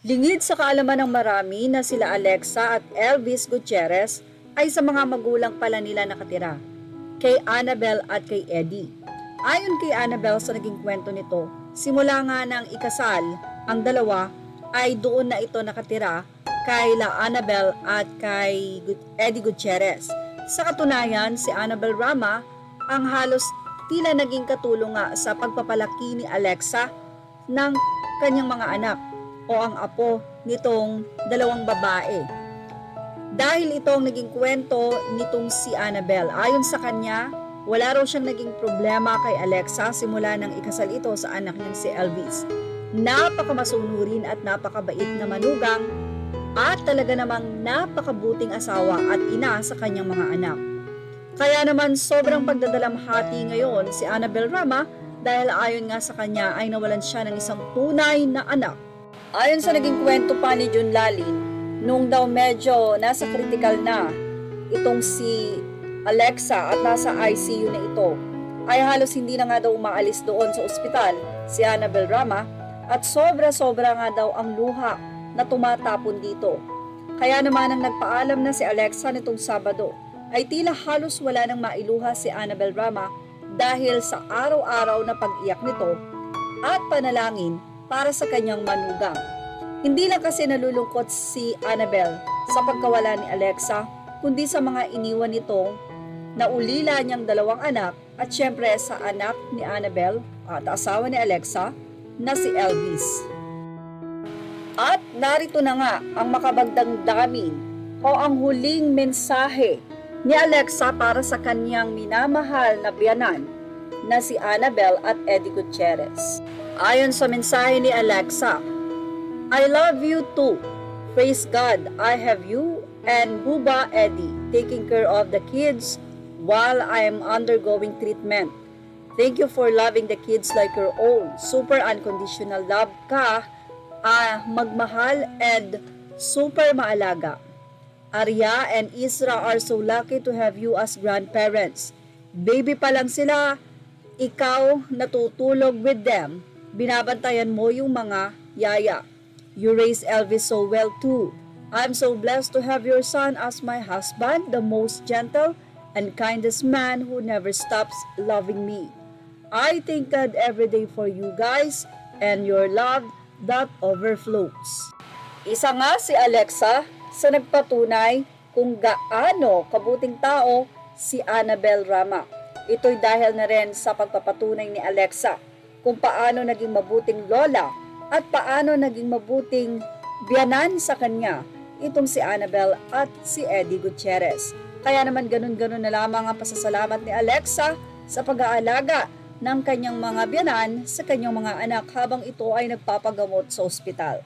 Lingid sa kaalaman ng marami na sila Alexa at Elvis Gutierrez ay sa mga magulang pala nila nakatira, kay Annabel at kay Eddie. Ayon kay Annabel sa naging kwento nito, simula nga ng ikasal, ang dalawa ay doon na ito nakatira kay La Annabel at kay Eddie Gutierrez. Sa katunayan, si Annabel Rama ang halos tila naging katulong nga sa pagpapalaki ni Alexa ng kanyang mga anak o ang apo nitong dalawang babae. Dahil ito ang naging kwento nitong si Annabel. Ayon sa kanya, wala raw siyang naging problema kay Alexa simula nang ikasal ito sa anak niyang si Elvis. Napakamasunurin at napakabait na manugang at talaga namang napakabuting asawa at ina sa kanyang mga anak. Kaya naman sobrang pagdadalamhati ngayon si Annabel Rama dahil ayon nga sa kanya ay nawalan siya ng isang tunay na anak. Ayon sa naging kwento pa ni Jun Lalin, nung daw medyo nasa critical na itong si Alexa at nasa ICU na ito, ay halos hindi na nga daw umaalis doon sa ospital si Annabel Rama at sobra-sobra nga daw ang luha na tumatapon dito. Kaya naman ang nagpaalam na si Alexa nitong Sabado ay tila halos wala nang mailuha si Annabel Rama dahil sa araw-araw na pag-iyak nito at panalangin para sa kanyang manugang. Hindi lang kasi nalulungkot si Annabel sa pagkawala ni Alexa, kundi sa mga iniwan nitong naulila niyang dalawang anak at syempre sa anak ni Annabel at asawa ni Alexa na si Elvis. At narito na nga ang makabagdang damin o ang huling mensahe ni Alexa para sa kanyang minamahal na biyanan na si Annabel at Eddie Gutierrez. Ayon sa mensahe ni Alexa, I love you too. Praise God, I have you and Buba Eddie taking care of the kids while I am undergoing treatment. Thank you for loving the kids like your own. Super unconditional love ka, magmahal and super maalaga. Arya and Isra are so lucky to have you as grandparents. Baby pa lang sila, ikaw natutulog with them. Binabantayan mo yung mga yaya. You raise Elvis so well too. I'm so blessed to have your son as my husband, the most gentle and kindest man who never stops loving me. I thank God every day for you guys and your love that overflows. Isa nga si Alexa sa nagpatunay kung gaano kabuting tao si Annabel Rama. Ito'y dahil na rin sa pagpapatunay ni Alexa kung paano naging mabuting lola at paano naging mabuting biyanan sa kanya itong si Annabel at si Eddie Gutierrez. Kaya naman ganun-ganun na lamang ang pasasalamat ni Alexa sa pag-aalaga ng kanyang mga biyanan sa kanyang mga anak habang ito ay nagpapagamot sa ospital.